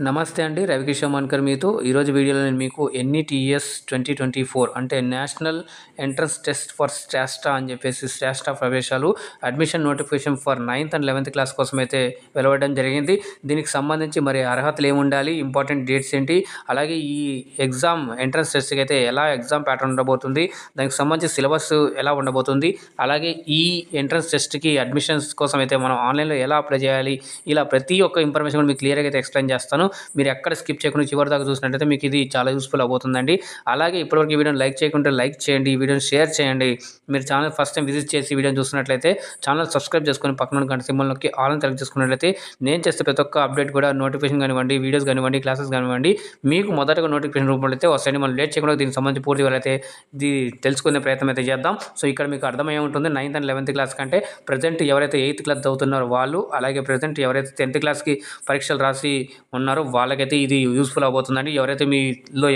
నమస్తే అండి. రవికిషోర్ మన్కర్ మీతో ఈరోజు వీడియోలో నేను మీకు NETS 2024 అంటే national entrance test for Shreshta అని చెప్పేసి శ్రేష్ఠ ప్రవేశాలు admission notification for 9th and 11th class కోసం అయితే వెలువడడం జరిగింది. దీనికి సంబంధించి మరి అర్హతలు ఏమి ఉండాలి, ఇంపార్టెంట్ డేట్స్ ఏంటి, అలాగే ఈ ఎగ్జామ్ ఎంట్రన్స్ టెస్ట్కి అయితే ఎలా ఎగ్జామ్ ప్యాటర్న్ ఉండబోతుంది, దానికి సంబంధించి సిలబస్ ఎలా ఉండబోతుంది, అలాగే ఈ ఎంట్రన్స్ టెస్ట్కి అడ్మిషన్స్ కోసం అయితే మనం ఆన్లైన్లో ఎలా అప్లై చేయాలి, ఇలా ప్రతి ఒక్క ఇన్ఫర్మేషన్ కూడా మీకు క్లియర్గా అయితే ఎక్స్ప్లెయిన్ చేస్తాను. మీరు ఎక్కడ స్కిప్ చేయకుండా చివరి దాకా చూసినట్లయితే మీకు ఇది చాలా యూస్ఫుల్ అవుతుందండి. అలాగే ఇప్పటివరకు ఈ వీడియోని లైక్ చేయకుంటే లైక్ చేయండి, ఈ వీడియోని షేర్ చేయండి. మీరు ఛానల్ ఫస్ట్ టైం విజిట్ చేసి వీడియోని చూస్తున్నట్లయితే ఛానల్ సబ్స్క్రైబ్ చేసుకొని పక్కన గంట సింబల్ నొక్కి ఆల్ అని సెలెక్ట్ చేసుకున్నట్లయితే నేను చేస్తే ప్రతి ఒక్క అప్డేట్ కూడా నోటిఫికేషన్ కానివ్వండి, వీడియోస్ కానివ్వండి, క్లాసెస్ కానివ్వండి మీకు మొదటగా నోటిఫికేషన్ రూపంలో అయితే వస్తాయండి. మనం లేట్ చేయకుండా దీనికి సంబంధించి పూర్తి అయితే ఇది తెలుసుకునే ప్రయత్నం అయితే చేద్దాం. సో ఇక్కడ మీకు అర్థమయ్యే ఉంటుంది 9th and 11th క్లాస్ కంటే ప్రజెంట్ ఎవరైతే 8th క్లాస్ చదువుతున్నారో వాళ్ళు, అలాగే ప్రజెంట్ ఎవరైతే 10th క్లాస్కి పరీక్షలు రాసి ఉన్నారో వాళ్ళకైతే ఇది యూస్ఫుల్ అవబోతుందండి.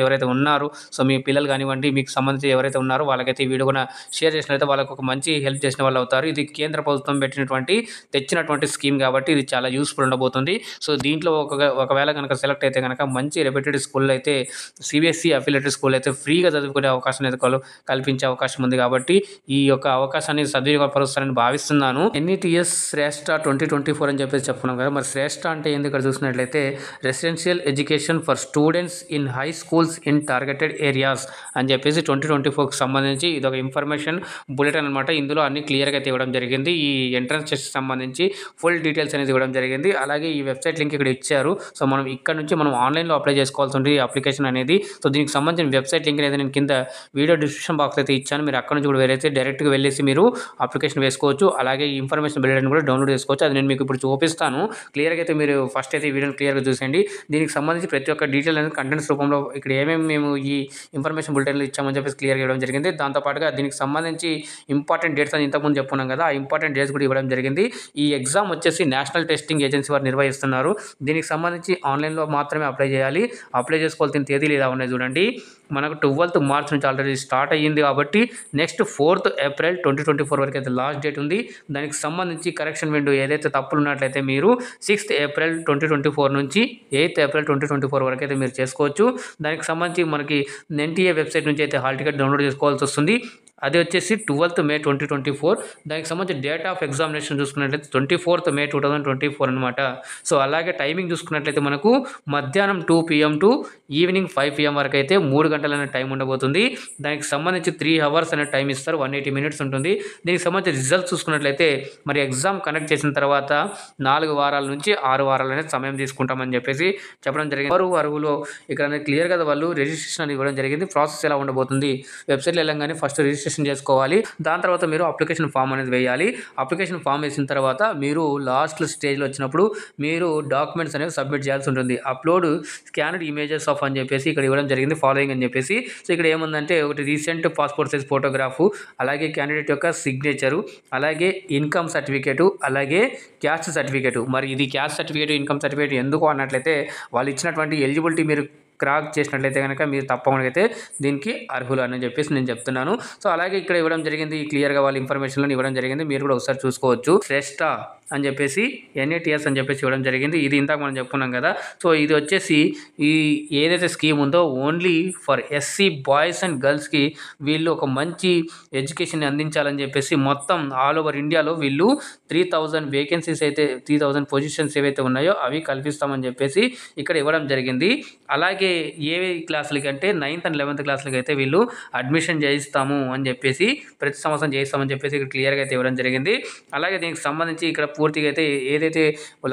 ఎవరైతే ఉన్నారో సో మీ పిల్లలు కానివ్వండి, మీకు సంబంధించి ఎవరైతే ఉన్నారో వాళ్ళకైతే ఈ వీడియో కూడా షేర్ చేసినట్లయితే వాళ్ళకి ఒక మంచి హెల్ప్ చేసిన వాళ్ళు అవుతారు. ఇది కేంద్ర ప్రభుత్వం తెచ్చినటువంటి స్కీమ్ కాబట్టి ఇది చాలా యూస్ఫుల్ ఉండబోతుంది. సో దీంట్లో ఒకవేళ కనుక సెలెక్ట్ అయితే కనుక మంచి రెప్యూటెడ్ స్కూల్ అయితే CBSE అఫిలియేటెడ్ స్కూల్ అయితే ఫ్రీగా చదువుకునే అవకాశం అయితే కల్పించే అవకాశం ఉంది. కాబట్టి ఈ యొక్క అవకాశాన్ని సద్వినియోగపరుస్తారని భావిస్తున్నాను. NETS శ్రేష్ఠ 2024 అని చెప్పేసి చెప్పుకున్నాం కదా. మరి శ్రేష్ఠ అంటే ఏంది ఇక్కడ చూసినట్లయితే residential education for students in high schools in targeted areas అని చెప్పేసి 2024కి సంబంధించి ఇది ఒక ఇన్ఫర్మేషన్ బులెటిన్ అనమాట. ఇందులో అన్ని క్లియర్గా అయితే ఇవ్వడం జరిగింది. ఈ ఎంట్రన్స్ టెస్ట్ సంబంధించి ఫుల్ డీటెయిల్స్ అనేది ఇవ్వడం జరిగింది. అలాగే ఈ వెబ్సైట్ లింక్ ఇక్కడ ఇచ్చారు. సో మనం ఇక్కడ నుంచి మనం ఆన్లైన్లో అప్లై చేసుకోవాల్సి ఉంటుంది ఈ అప్లికేషన్ అనేది. సో దీనికి సంబంధించిన వెబ్సైట్ లింక్ అనేది నేను కింద వీడియో డిస్క్రిప్షన్ బాక్స్ అయితే ఇచ్చాను. మీరు అక్కడ నుంచి కూడా వేరైతే డైరెక్ట్గా వెళ్ళేసి మీరు అప్లికేషన్ వేసుకోవచ్చు. అలాగే ఈ ఇన్ఫర్మేషన్ బులెటిన్ కూడా డౌన్లోడ్ చేసుకోవచ్చు. అది నేను మీకు ఇప్పుడు చూపిస్తాను. క్లియర్గా అయితే మీరు ఫస్ట్ అయితే ఈ వీడియోని క్లియర్గా చూసేయండి. దీనికి సంబంధించి ప్రతి ఒక్క డీటెయిల్ అనేది కంటెంట్స్ రూపంలో ఇక్కడ ఏమేమి మేము ఈ ఇన్ఫర్మేషన్ బులెటిన్లో ఇచ్చామని చెప్పేసి క్లియర్గా ఇవ్వడం జరిగింది. దాంతోపాటుగా దీనికి సంబంధించి ఇంపార్టెంట్ డేట్స్ అని ఇంతకుముందు చెప్పుకున్నాం కదా, ఆ ఇంపార్టెంట్ డేట్స్ కూడా ఇవ్వడం జరిగింది. ఈ ఎగ్జామ్ వచ్చేసి నేషనల్ టెస్టింగ్ ఏజెన్సీ వారు నిర్వహిస్తున్నారు. దీనికి సంబంధించి ఆన్లైన్లో మాత్రమే అప్లై చేయాలి. అప్లై చేసుకోవాల్సిన తేదీలు ఇలా ఉన్నాయి చూడండి. మనకు 12th మార్చ్ నుంచి ఆల్రెడీ స్టార్ట్ అయ్యింది కాబట్టి నెక్స్ట్ 4th ఏప్రిల్ 2024 వరకు అయితే లాస్ట్ డేట్ ఉంది. దానికి సంబంధించి కరెక్షన్ విండో ఏదైతే తప్పులు ఉన్నట్లయితే మీరు 6th ఏప్రిల్ 2024 నుంచి 8th ఏప్రిల్ 2024 వరకు అయితే మీరు చేసుకోవచ్చు. దానికి సంబంధించి మనకి NTA వెబ్సైట్ నుంచి అయితే హాల్ టికెట్ డౌన్లోడ్ చేసుకోవాల్సి వస్తుంది. అది వచ్చేసి 12th మే 2024. దానికి సంబంధించి డేట్ ఆఫ్ ఎగ్జామినేషన్ చూసుకున్నట్లయితే 24th మే 2024 అనమాట. సో అలాగే టైమింగ్ చూసుకున్నట్లయితే మనకు మధ్యాహ్నం 2 PM టు ఈవినింగ్ 5 PM వరకు అయితే 3 గంటల అనే టైం ఉండబోతుంది. దానికి సంబంధించి 3 hours అనే టైం ఇస్తారు, 180 minutes ఉంటుంది. దీనికి సంబంధించి రిజల్ట్స్ చూసుకున్నట్లయితే మరి ఎగ్జామ్ కండక్ట్ చేసిన తర్వాత 4 వారాల నుంచి 6 వారాలు అనేది సమయం తీసుకుంటామని చెప్పేసి చెప్పడం జరిగింది. అర్హులు ఇక్కడ క్లియర్గా వాళ్ళు రిజిస్ట్రేషన్ అని ఇవ్వడం జరిగింది. ప్రాసెస్ ఎలా ఉండబోతుంది, వెబ్సైట్లో వెళ్ళగానే ఫస్ట్ రిజిస్ట్రేషన్ చేసుకోవాలి. దాని తర్వాత మీరు అప్లికేషన్ ఫామ్ అనేది వేయాలి. అప్లికేషన్ ఫామ్ వేసిన తర్వాత మీరు లాస్ట్ స్టేజ్లో వచ్చినప్పుడు మీరు డాక్యుమెంట్స్ అనేవి సబ్మిట్ చేయాల్సి ఉంటుంది. అప్లోడ్ స్కాన్డ్ ఇమేజెస్ ఆఫ్ అని చెప్పేసి ఇక్కడ ఇవ్వడం జరిగింది, ఫాలోయింగ్ అని చెప్పేసి. సో ఇక్కడ ఏముందంటే ఒకటి రీసెంట్ పాస్పోర్ట్ సైజ్ ఫోటోగ్రాఫ్, అలాగే క్యాండిడేట్ యొక్క సిగ్నేచరు, అలాగే ఇన్కమ్ సర్టిఫికేటు, అలాగే క్యాస్ట్ సర్టిఫికేటు. మరి ఇది క్యాస్ట్ సర్టిఫికేట్, ఇన్కమ్ సర్టిఫికేట్ ఎందుకు అన్నట్లయితే వాళ్ళు ఇచ్చినటువంటి ఎలిజిబిలిటీ మీరు క్రాక్ చేసినట్లయితే కనుక మీరు తప్పకుండా అయితే దీనికి అర్హులు అని చెప్పేసి నేను చెప్తున్నాను. సో అలాగే ఇక్కడ ఇవ్వడం జరిగింది, క్లియర్గా వాళ్ళ ఇన్ఫర్మేషన్లో ఇవ్వడం జరిగింది. మీరు కూడా ఒకసారి చూసుకోవచ్చు. శ్రేష్ఠ అని చెప్పేసి NETS అని చెప్పేసి ఇవ్వడం జరిగింది. ఇది ఇందాక మనం చెప్పుకున్నాం కదా. సో ఇది వచ్చేసి ఈ ఏదైతే స్కీమ్ ఉందో only for SC boys and గర్ల్స్కి వీళ్ళు ఒక మంచి ఎడ్యుకేషన్ అందించాలని చెప్పేసి మొత్తం ఆల్ ఓవర్ ఇండియాలో వీళ్ళు 3000 వేకెన్సీస్ అయితే 3000 పొజిషన్స్ ఏవైతే ఉన్నాయో అవి కల్పిస్తామని చెప్పేసి ఇక్కడ ఇవ్వడం జరిగింది. అలాగే ఏ క్లాసులకి అంటే 9th and 11th క్లాసులకి అయితే వీళ్ళు అడ్మిషన్ చేయిస్తాము అని చెప్పేసి ప్రతి సంవత్సరం చేయిస్తామని చెప్పేసి ఇక్కడ క్లియర్గా అయితే ఇవ్వడం జరిగింది. అలాగే దీనికి సంబంధించి ఇక్కడ పూర్తిగా అయితే ఏదైతే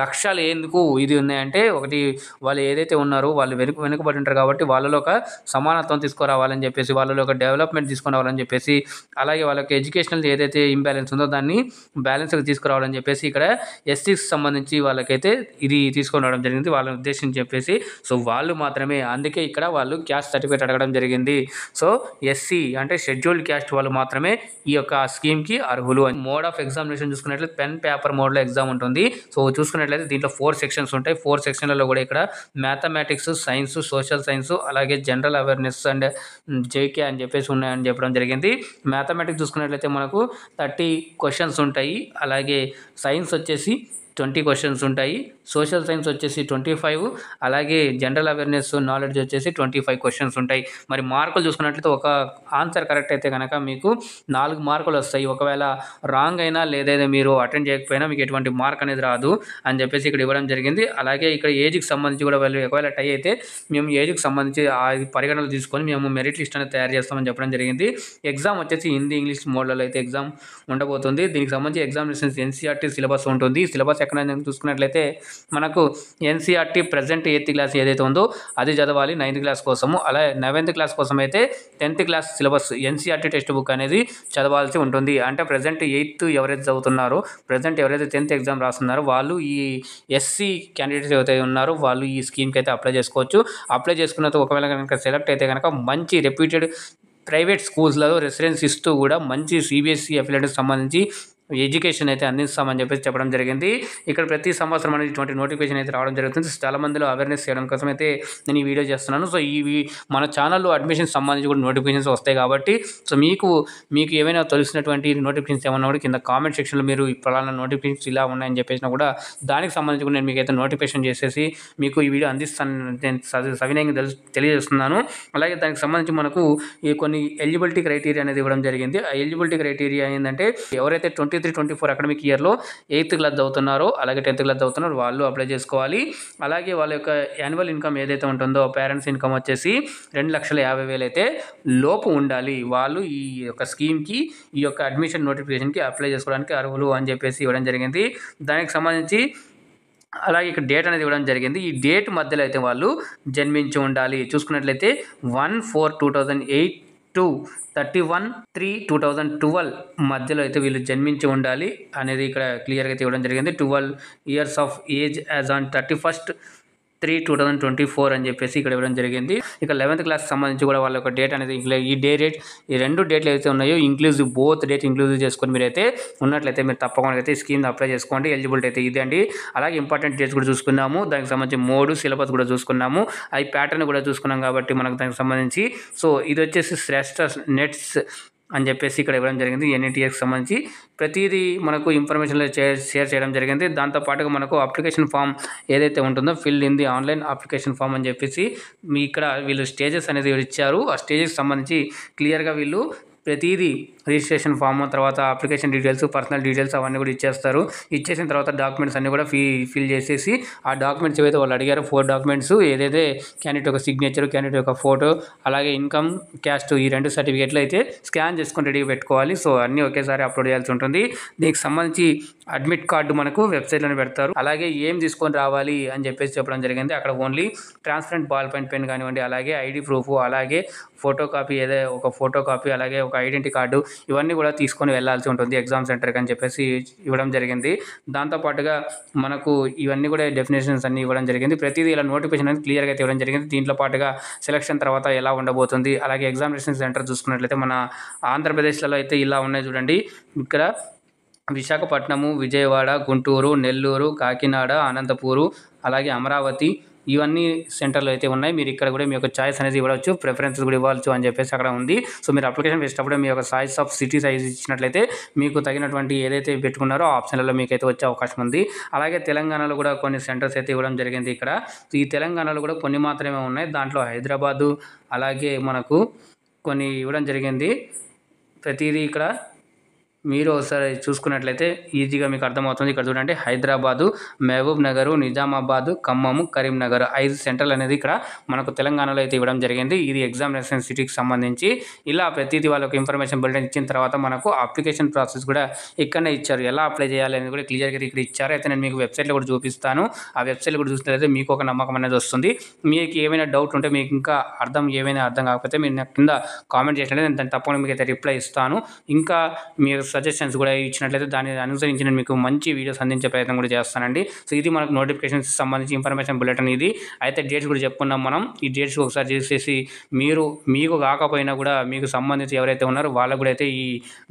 లక్ష్యాలు ఎందుకు ఇది ఉన్నాయంటే, ఒకటి వాళ్ళు ఏదైతే ఉన్నారో వాళ్ళు వెనుకబడి ఉంటారు కాబట్టి వాళ్ళలో ఒక సమానత్వం తీసుకురావాలని చెప్పేసి, వాళ్ళలో ఒక డెవలప్మెంట్ తీసుకురావాలని చెప్పేసి, అలాగే వాళ్ళకి ఎడ్యుకేషనల్ ఏదైతే ఇంబ్యాలెన్స్ ఉందో దాన్ని బ్యాలెన్స్కి తీసుకురావాలని చెప్పేసి ఇక్కడ SCకి సంబంధించి వాళ్ళకైతే ఇది తీసుకొని రావడం జరిగింది వాళ్ళని ఉద్దేశించి చెప్పేసి. సో వాళ్ళు మాత్రమే, అందుకే ఇక్కడ వాళ్ళు క్యాస్ట్ సర్టిఫికేట్ అడగడం జరిగింది. సో SC అంటే షెడ్యూల్డ్ క్యాస్ట్ వాళ్ళు మాత్రమే ఈ యొక్క స్కీమ్కి అర్హులు. మోడ్ ఆఫ్ ఎగ్జామినేషన్ చూసుకున్నట్లయితే పెన్ పేపర్ మోడ్లో ఎగ్జామ్ ఉంటుంది. సో చూసుకున్నట్లయితే దీంట్లో 4 సెక్షన్స్ ఉంటాయి. 4 సెక్షన్లలో కూడా ఇక్కడ మ్యాథమెటిక్స్, సైన్స్, సోషల్ సైన్స్, అలాగే జనరల్ అవేర్నెస్ అండ్ JK అని చెప్పేసి ఉన్నాయని చెప్పడం జరిగింది. మ్యాథమెటిక్స్ చూసుకున్నట్లయితే మనకు 30 క్వశ్చన్స్ ఉంటాయి. అలాగే సైన్స్ వచ్చేసి 20 క్వశ్చన్స్ ఉంటాయి. సోషల్ సైన్స్ వచ్చేసి 25, అలాగే జనరల్ అవేర్నెస్ నాలెడ్జ్ వచ్చేసి 25 క్వశ్చన్స్ ఉంటాయి. మరి మార్కులు చూసుకున్నట్లయితే ఒక ఆన్సర్ కరెక్ట్ అయితే కనుక మీకు 4 మార్కులు వస్తాయి. ఒకవేళ రాంగ్ అయినా లేదా మీరు అటెండ్ చేయకపోయినా మీకు ఎటువంటి మార్క్ అనేది రాదు అని చెప్పేసి ఇక్కడ ఇవ్వడం జరిగింది. అలాగే ఇక్కడ ఏజ్కి సంబంధించి కూడా వాళ్ళు ఒకవేళ టై అయితే మేము ఏజ్కి సంబంధించి ఆ పరిగణనలు తీసుకొని మేము మెరిట్ లిస్ట్ అనేది తయారు చేస్తామని చెప్పడం జరిగింది. ఎగ్జామ్ వచ్చేసి హిందీ ఇంగ్లీష్ మోడ్లలో అయితే ఎగ్జామ్ ఉండబోతుంది. దీనికి సంబంధించి ఎగ్జామినేషన్స్ ఎన్సీఆర్టీ సిలబస్ ఉంటుంది. సిలబస్ ఎక్కడ చూసుకున్నట్లయితే మనకు ఎన్సీఆర్టీ ప్రజెంట్ 8th క్లాస్ ఏదైతే ఉందో అది చదవాలి 9th క్లాస్ కోసము. అలాగే 11th క్లాస్ కోసం అయితే 10th class syllabus NCERT text book అనేది చదవాల్సి ఉంటుంది. అంటే ప్రజెంట్ 8th ఎవరైతే చదువుతున్నారో, ప్రజెంట్ ఎవరైతే 10th ఎగ్జామ్ రాస్తున్నారో వాళ్ళు ఈ ఎస్సీ క్యాండిడేట్స్ ఎవరైతే ఉన్నారో వాళ్ళు ఈ స్కీమ్కి అయితే అప్లై చేసుకోవచ్చు. అప్లై చేసుకున్న ఒకవేళ కనుక సెలెక్ట్ అయితే కనుక మంచి రెప్యూటెడ్ ప్రైవేట్ స్కూల్స్లలో రెసిడెన్స్ ఇస్తూ కూడా మంచి సిబిఎస్ఈ అఫిలియేట్కి సంబంధించి ఎడ్యుకేషన్ అయితే అందిస్తామని చెప్పేసి చెప్పడం జరిగింది. ఇక్కడ ప్రతి సంవత్సరం అనేది ఇటువంటి నోటిఫికేషన్ అయితే రావడం జరుగుతుంది. చాలా మందిలో అవేర్నెస్ చేయడం కోసం అయితే నేను ఈ వీడియో చేస్తున్నాను. సో ఇవి మన ఛానల్లో అడ్మిషన్ సంబంధించి కూడా నోటిఫికేషన్స్ వస్తాయి కాబట్టి సో మీకు ఏమైనా తెలిసినటువంటి నోటిఫికేషన్స్ ఏమన్నా కూడా కింద కామెంట్ సెక్షన్లో మీరు పలానా నోటిఫికేషన్స్ ఇలా ఉన్నాయని చెప్పేసినా కూడా దానికి సంబంధించి కూడా నేను మీకైతే నోటిఫికేషన్ చేసేసి మీకు ఈ వీడియో అందిస్తాను నేను సవినయంగా తెలియజేస్తున్నాను. అలాగే దానికి సంబంధించి మనకు ఈ కొన్ని ఎలిజిబిలిటీ క్రైటీరియా అనేది ఇవ్వడం జరిగింది. ఆ ఎలిజిబిలిటీ క్రైటీరియా ఏంటంటే ఎవరైతే 23-24 అకాడమిక్ ఇయర్లో 8th క్లాస్ చదువుతున్నారో అలాగే 10th క్లాస్ చదువుతున్నారో వాళ్ళు అప్లై చేసుకోవాలి. అలాగే వాళ్ళ యొక్క యాన్యువల్ ఇన్కమ్ ఏదైతే ఉంటుందో పేరెంట్స్ ఇన్కమ్ వచ్చేసి 2,50,000 అయితే లోపు ఉండాలి. వాళ్ళు ఈ యొక్క స్కీమ్కి ఈ యొక్క అడ్మిషన్ నోటిఫికేషన్కి అప్లై చేసుకోవడానికి అర్హులు అని చెప్పేసి ఇవ్వడం జరిగింది. దానికి సంబంధించి అలాగే ఇక్కడ డేట్ అనేది ఇవ్వడం జరిగింది. ఈ డేట్ మధ్యలో అయితే వాళ్ళు జన్మించి ఉండాలి. చూసుకున్నట్లయితే 1/4/2008 to 31/3/2012 మధ్యలో అయితే వీళ్ళు జన్మించి ఉండాలి అనేది ఇక్కడ క్లియర్గా అయితే ఇవ్వడం జరిగింది. 12 years of age as on 31/3/2024 అని చెప్పేసి ఇక్కడ ఇవ్వడం జరిగింది. ఇక 11th క్లాస్ సంబంధించి కూడా వాళ్ళ యొక్క డేట్ అనేది ఈ రెండు డేట్లు అయితే ఉన్నాయో ఇంక్లూజివ్ బోత్ డేట్ ఇంక్లూజివ్ చేసుకొని మీరైతే ఉన్నట్లయితే మీరు తప్పకుండా అయితే స్కీమ్ అప్లై చేసుకోండి. ఎలిజిబిలిటీ అయితే ఇది అండి. అలాగే ఇంపార్టెంట్ డేట్స్ కూడా చూసుకున్నాము. దానికి సంబంధించి మోడ్ సిలబస్ కూడా చూసుకున్నాము. అవి ప్యాటర్న్ కూడా చూసుకున్నాం కాబట్టి మనకు దానికి సంబంధించి సో ఇది వచ్చేసి శ్రేష్ఠ నెట్స్ అని చెప్పేసి ఇక్కడ ఇవ్వడం జరిగింది. ఎన్ఈటీఎస్కి సంబంధించి ప్రతిదీ మనకు ఇన్ఫర్మేషన్ షేర్ చేయడం జరిగింది. దాంతోపాటుగా మనకు అప్లికేషన్ ఫామ్ ఏదైతే ఉంటుందో fill in the online application form అని చెప్పేసి మీ ఇక్కడ వీళ్ళు స్టేజెస్ అనేది ఇచ్చారు. ఆ స్టేజెస్కి సంబంధించి క్లియర్గా వీళ్ళు ప్రతిదీ రిజిస్ట్రేషన్ ఫామ్ తర్వాత అప్లికేషన్ డీటెయిల్స్ పర్సనల్ డీటెయిల్స్ అవన్నీ కూడా ఇచ్చేస్తారు. ఇచ్చేసిన తర్వాత డాక్యుమెంట్స్ అన్నీ కూడా ఫిల్ చేసేసి ఆ డాక్యుమెంట్స్ ఏవైతే వాళ్ళు అడిగారో 4 డాక్యుమెంట్స్ ఏదైతే క్యాండిడేట్ యొక్క సిగ్నేచర్ క్యాండిడేట్ యొక్క ఫోటో అలాగే ఇన్కమ్ క్యాస్ట్ ఈ 2 సర్టిఫికేట్లు అయితే స్కాన్ చేసుకొని రెడీగా పెట్టుకోవాలి. సో అన్నీ ఒకేసారి అప్లోడ్ చేయాల్సి ఉంటుంది. దీనికి సంబంధించి అడ్మిట్ కార్డు మనకు వెబ్సైట్లోనే పెడతారు. అలాగే ఏం తీసుకొని రావాలి అని చెప్పేసి చెప్పడం జరిగింది. అక్కడ ఓన్లీ ట్రాన్స్పరెంట్ బాల్ పెన్ కానివ్వండి అలాగే ఐడి ప్రూఫ్ అలాగే ఫోటో కాపీ ఒక ఫోటో కాపీ అలాగే ఒక ఐడెంటిటీ కార్డు ఇవన్నీ కూడా తీసుకొని వెళ్ళాల్సి ఉంటుంది ఎగ్జామ్ సెంటర్కి అని చెప్పేసి ఇవ్వడం జరిగింది. దాంతోపాటుగా మనకు ఇవన్నీ కూడా డెఫినేషన్స్ అన్నీ ఇవ్వడం జరిగింది. ప్రతిదీ ఇలా నోటిఫికేషన్ అనేది క్లియర్గా అయితే ఇవ్వడం జరిగింది. దీంట్లో పాటుగా సెలక్షన్ తర్వాత ఎలా ఉండబోతుంది అలాగే ఎగ్జామినేషన్ సెంటర్ చూసుకున్నట్లయితే మన ఆంధ్రప్రదేశ్లో అయితే ఇలా ఉన్నాయి చూడండి. ఇక్కడ విశాఖపట్నము, విజయవాడ, గుంటూరు, నెల్లూరు, కాకినాడ, అనంతపూరు అలాగే అమరావతి ఇవన్నీ సెంటర్లు అయితే ఉన్నాయి. మీరు ఇక్కడ కూడా మీ యొక్క చాయిస్ అనేది ఇవ్వచ్చు, ప్రిఫరెన్సెస్ కూడా ఇవ్వచ్చు అని చెప్పేసి అక్కడ ఉంది. సో మీరు అప్లికేషన్ వేసేటప్పుడు మీ యొక్క సైజ్ ఆఫ్ సిటీ సైజ్ ఇచ్చినట్లయితే మీకు తగినటువంటి ఏదైతే పెట్టుకున్నారో ఆప్షన్లలో మీకు అయితే వచ్చే అవకాశం ఉంది. అలాగే తెలంగాణలో కూడా కొన్ని సెంటర్స్ అయితే ఇవ్వడం జరిగింది. ఇక్కడ ఈ తెలంగాణలో కూడా కొన్ని మాత్రమే ఉన్నాయి. దాంట్లో హైదరాబాదు అలాగే మనకు కొన్ని ఇవ్వడం జరిగింది. ప్రతిదీ ఇక్కడ మీరు ఒకసారి చూసుకున్నట్లయితే ఈజీగా మీకు అర్థమవుతుంది. ఇక్కడ చూడండి హైదరాబాదు, మహబూబ్ నగరు, నిజామాబాదు, ఖమ్మము, కరీంనగర్ 5 సెంటర్లు అనేది ఇక్కడ మనకు తెలంగాణలో అయితే ఇవ్వడం జరిగింది. ఇది ఎగ్జామినేషన్ సిటీకి సంబంధించి ఇలా ప్రతిదీ వాళ్ళకి ఇన్ఫర్మేషన్ బులెటిన్ ఇచ్చిన తర్వాత మనకు అప్లికేషన్ ప్రాసెస్ కూడా ఇక్కడనే ఇచ్చారు. ఎలా అప్లై చేయాలి అనేది కూడా క్లియర్గా ఇక్కడ ఇచ్చారు. అయితే నేను మీకు వెబ్సైట్లో కూడా చూపిస్తాను. ఆ వెబ్సైట్లో కూడా చూసినట్లయితే మీకు ఒక నమ్మకం అనేది వస్తుంది. మీకు ఏమైనా డౌట్ ఉంటే మీకు ఇంకా ఏమైనా అర్థం కాకపోతే మీరు నాకు కింద కామెంట్ చేసినట్లయితే నేను తప్పకుండా మీకు అయితే రిప్లై ఇస్తాను. ఇంకా మీరు సజెషన్స్ కూడా ఇచ్చినట్లయితే దాన్ని అనుసరించి నేను మీకు మంచి వీడియోస్ అందించే ప్రయత్నం కూడా చేస్తానండి. సో ఇది మనకు నోటిఫికేషన్స్ సంబంధించి ఇన్ఫర్మేషన్ బులెటిన్ ఇది. అయితే డేట్స్ కూడా చెప్పుకున్నాం మనం. ఈ డేట్స్ ఒకసారి చేసేసి మీకు కాకపోయినా కూడా మీకు సంబంధించి ఎవరైతే ఉన్నారో వాళ్ళకు కూడా అయితే ఈ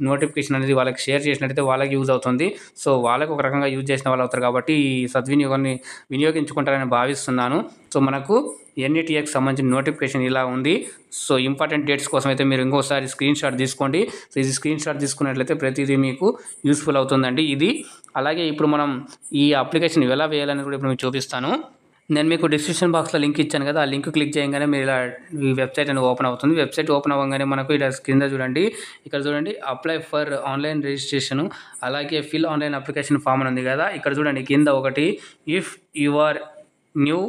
నోటిఫికేషన్ అనేది వాళ్ళకి షేర్ చేసినట్లయితే వాళ్ళకి యూజ్ అవుతుంది. సో వాళ్ళకి ఒక రకంగా యూజ్ చేసిన వాళ్ళు అవుతారు కాబట్టి ఈ సద్వినియోగాన్ని వినియోగించుకుంటారని భావిస్తున్నాను. సో మనకు ఎన్ఈటీఎస్కి సంబంధించిన నోటిఫికేషన్ ఇలా ఉంది. సో ఇంపార్టెంట్ డేట్స్ కోసం అయితే మీరు ఇంకోసారి స్క్రీన్ షాట్ తీసుకోండి. సో ఇది స్క్రీన్ షాట్ తీసుకున్నట్లయితే ప్రతిదీ మీకు యూస్ఫుల్ అవుతుందండి ఇది. అలాగే ఇప్పుడు మనం ఈ అప్లికేషన్ ఎలా వేయాలని కూడా ఇప్పుడు మీకు చూపిస్తాను. నేను మీకు డిస్క్రిప్షన్ బాక్స్లో లింక్ ఇచ్చాను కదా, ఆ లింక్ క్లిక్ చేయగానే మీరు ఇలా ఈ వెబ్సైట్ అనేది ఓపెన్ అవుతుంది. వెబ్సైట్ ఓపెన్ అవ్వగానే మనకు ఇలా కింద చూడండి, ఇక్కడ చూడండి అప్లై ఫర్ ఆన్లైన్ రిజిస్ట్రేషన్, అలాగే ఫిల్ ఆన్లైన్ అప్లికేషన్ ఫామ్ అని ఉంది కదా. ఇక్కడ చూడండి కింద ఒకటి if you are new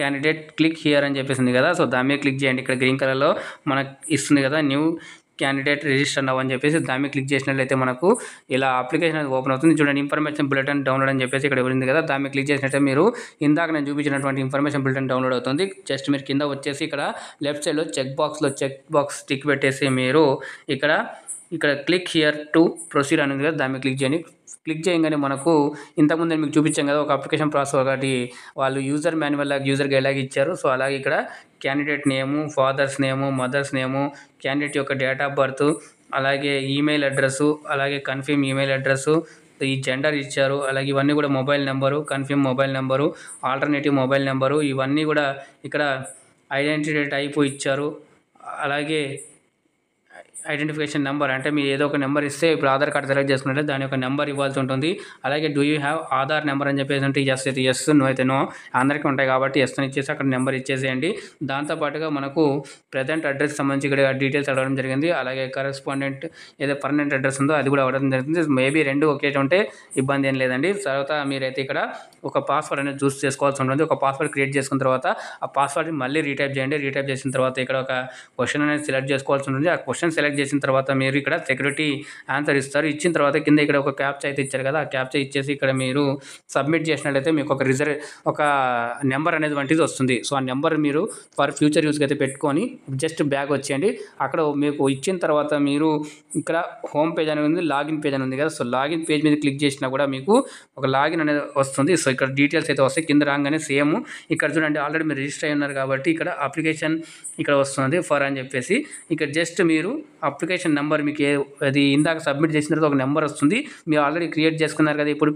candidate click here అని చెప్పేసింది కదా. సో దాని మీద క్లిక్ చేయండి. ఇక్కడ గ్రీన్ కలర్లో మనకు ఇస్తుంది కదా న్యూ క్యాండిడేట్ రిజిస్టర్ అవ్వ అని చెప్పేసి దాని మీద క్లిక్ చేసినట్లయితే మనకు ఇలా అప్లికేషన్ అనేది ఓపెన్ అవుతుంది. చూడండి ఇన్ఫర్మేషన్ బులెటిన్ డౌన్లోడ్ అని చెప్పేసి ఇక్కడ ఉంది కదా, దాని మీద క్లిక్ చేసినట్లయితే మీరు ఇందాక నేను చూపించినటువంటి ఇన్ఫర్మేషన్ బులెటిన్ డౌన్లోడ్ అవుతుంది. జస్ట్ మీరు కింద వచ్చేసి ఇక్కడ లెఫ్ట్ సైడ్లో చెక్ బాక్స్ టిక్ పెట్టేసి మీరు ఇక్కడ క్లిక్ హియర్ టు ప్రొసీడ్ అని ఉంది కదా, దాని మీద క్లిక్ చేయండి. క్లిక్ చేయగానే మనకు ఇంతకుముందు నేను మీకు చూపించాం కదా ఒక అప్లికేషన్ ప్రాసెస్ ఒకటి వాళ్ళు యూజర్ మాన్యువల్ లాగా యూజర్ గైడ్ లాగా ఇచ్చారు. సో అలాగే ఇక్కడ candidate name, father's name, mother's name, candidate యొక్క డేట్ ఆఫ్ బర్త్, అలాగే ఈమెయిల్ అడ్రస్సు, అలాగే కన్ఫర్మ్ ఈమెయిల్ అడ్రస్సు, ఈ జెండర్ ఇచ్చారు. అలాగే ఇవన్నీ కూడా mobile number, confirm mobile number, alternative mobile number, ఇవన్నీ కూడా ఇక్కడ ఐడెంటిటీ టైపు ఇచ్చారు. అలాగే ఐడెంటిఫికేషన్ నెంబర్ అంటే మీరు ఏదో ఒక నెంబర్ ఇస్తే ఇప్పుడు ఆధార్ కార్డు సెలెక్ట్ చేసుకుంటే దాని యొక్క నెంబర్ ఇవ్వాల్సి ఉంటుంది. అలాగే do you have Aadhaar number అని చెప్పేసి అంటే ఎస్ అయితే ఎస్, నో అయితే నో, అందరికీ ఉంటాయి కాబట్టి ఎస్ అని ఇచ్చేసి అక్కడ నెంబర్ ఇచ్చేసేయండి. దాంతోపాటుగా మనకు ప్రజెంట్ అడ్రస్ సంబంధించి ఇక్కడ డీటెయిల్స్ అడగడం జరిగింది. అలాగే కరెస్పాండెంట్ ఏదో పర్మనెంట్ అడ్రస్ ఉందో అది కూడా అడగడం జరిగింది. మేబీ రెండు ఒకే ఉంటే ఇబ్బంది ఏం లేదండి. తర్వాత మీరైతే ఇక్కడ ఒక పాస్వర్డ్ అనేది చూస్ చేసుకోవాల్సి ఉంటుంది. ఒక పాస్వర్డ్ క్రియేట్ చేసుకున్న తర్వాత ఆ పాస్వర్డ్ని మళ్ళీ రీటైప్ చేయండి. రీటైప్ చేసిన తర్వాత ఇక్కడ ఒక క్వశ్చన్ అనేది సెలెక్ట్ చేసుకోవాల్సి ఉంటుంది. ఆ క్వశ్చన్ సెలెక్ట్ చేసిన తర్వాత మీరు ఇక్కడ సెక్యూరిటీ ఆన్సర్ ఇస్తారు. ఇచ్చిన తర్వాత కింద ఇక్కడ ఒక క్యాప్చా అయితే ఇచ్చారు కదా, ఆ క్యాప్చా ఇచ్చేసి ఇక్కడ మీరు సబ్మిట్ చేసినట్లయితే మీకు ఒక నెంబర్ అనేది వంటిది వస్తుంది. సో ఆ నెంబర్ మీరు ఫర్ ఫ్యూచర్ యూస్కి అయితే పెట్టుకొని జస్ట్ బ్యాక్ వచ్చేయండి. అక్కడ మీకు ఇచ్చిన తర్వాత మీరు ఇక్కడ హోమ్ పేజ్ అనేది ఉంది, లాగిన్ పేజ్ అని ఉంది కదా. సో లాగిన్ పేజ్ మీద క్లిక్ చేసినా కూడా మీకు ఒక లాగిన్ అనేది వస్తుంది. సో ఇక్కడ డీటెయిల్స్ అయితే వస్తాయి. కింద రాగానే సేమ్ ఇక్కడ చూడండి ఆల్రెడీ మీరు రిజిస్టర్ అయి ఉన్నారు కాబట్టి ఇక్కడ అప్లికేషన్ ఇక్కడ వస్తుంది ఫర్ అని చెప్పేసి. ఇక్కడ జస్ట్ మీరు అప్లికేషన్ నెంబర్ మీకు అది ఇందాక సబ్మిట్ చేసిన తర్వాత ఒక నెంబర్ వస్తుంది. మీరు ఆల్రెడీ క్రియేట్ చేసుకున్నారు కదా ఇప్పుడు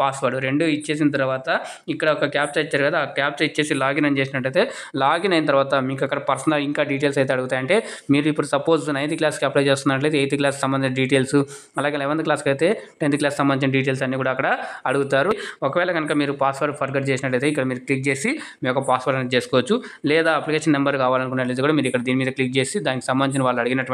పాస్వర్డ్ రెండు ఇచ్చేసిన తర్వాత ఇక్కడ ఒక క్యాప్చా ఇచ్చారు కదా, ఆ క్యాప్చా ఇచ్చేసి లాగిన్ అని చేసినట్టయితే లాగిన్ అయిన తర్వాత మీకు అక్కడ పర్సనల్ ఇంకా డీటెయిల్స్ అయితే అడుగుతాయంటే మీరు ఇప్పుడు సపోజ్ 9th క్లాస్కి అప్లై చేస్తున్నట్లయితే 8th క్లాస్ సంబంధించిన డీటెయిల్స్, అలాగే 11th క్లాస్కి అయితే 10th క్లాస్ సంబంధించిన డీటెయిల్స్ అన్ని కూడా అక్కడ అడుగుతారు. ఒకవేళ కనుక మీరు పాస్వర్డ్ ఫర్గెట్ చేసినట్లయితే ఇక్కడ మీరు క్లిక్ చేసి మీ యొక్క పాస్వర్డ్ అనేది చేసుకోవచ్చు. లేదా అప్లికేషన్ నెంబర్ కావాలనుకున్నట్లయితే కూడా మీరు ఇక్కడ దీని మీద క్లిక్ చేసి దానికి సంబంధించిన వాళ్ళు అడిగినటువంటి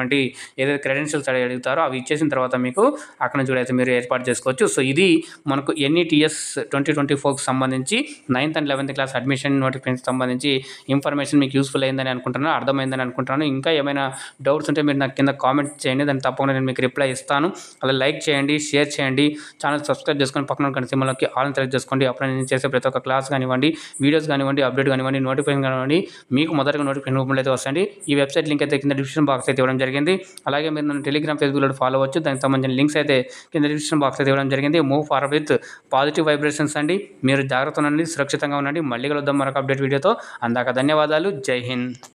ఏదైతే క్రెడెన్షియల్స్ అడుగుతారో అవి ఇచ్చేసిన తర్వాత మీకు అక్కడ నుంచి అయితే మీరు ఏర్పాటు చేసుకోవచ్చు. సో ఇది మనకు NETS 2024కి సంబంధించి 9th and 11th class admission notification సంబంధించి ఇన్ఫర్మేషన్ మీకు యూస్ఫుల్ అయిందని అనుకుంటున్నాను, అర్థమైందని అనుకుంటున్నాను. ఇంకా ఏమైనా డౌట్స్ ఉంటే మీరు నాకు కింద కామెంట్ చేయండి, దాన్ని తప్పకుండా నేను మీకు రిప్లై ఇస్తాను. అలా లైక్ చేయండి, షేర్ చేయండి, ఛానల్ సబ్స్క్రైబ్ చేసుకొని పక్కన ఉన్న సింబల్లోకి ఆల్ సెలెక్ట్ చేసుకోండి. అప్పుడు నేను చేసే ప్రతి ఒక్క క్లాస్ కానివ్వండి, వీడియోస్ కానివ్వండి, అప్డేట్ కానివ్వండి, నోటిఫికేషన్ కానివ్వండి మీకు మొదటిగా నోటిఫికేషన్ రూపంలో అయితే వస్తాయండి. ఈ వెబ్సైట్ లింక్ అయితే కింద డిస్క్రిప్షన్ బాక్స్ అయితే ఇవ్వడం జరిగింది. అలాగే మీరు నన్ను టెలిగ్రామ్, ఫేస్బుక్లో ఫాలో అవ్వచ్చు. దానికి సంబంధించిన లింక్స్ అయితే కింద డిస్క్రిప్షన్ బాక్స్ అయితే ఇవ్వడం జరిగింది. Move forward with positive vibrations అండి. మీరు జాగ్రత్తగా ఉండండి, సురక్షితంగా ఉండండి. మళ్ళీ కలుద్దాం మరొక అప్డేట్ వీడియోతో. అందాక ధన్యవాదాలు. జై హింద్.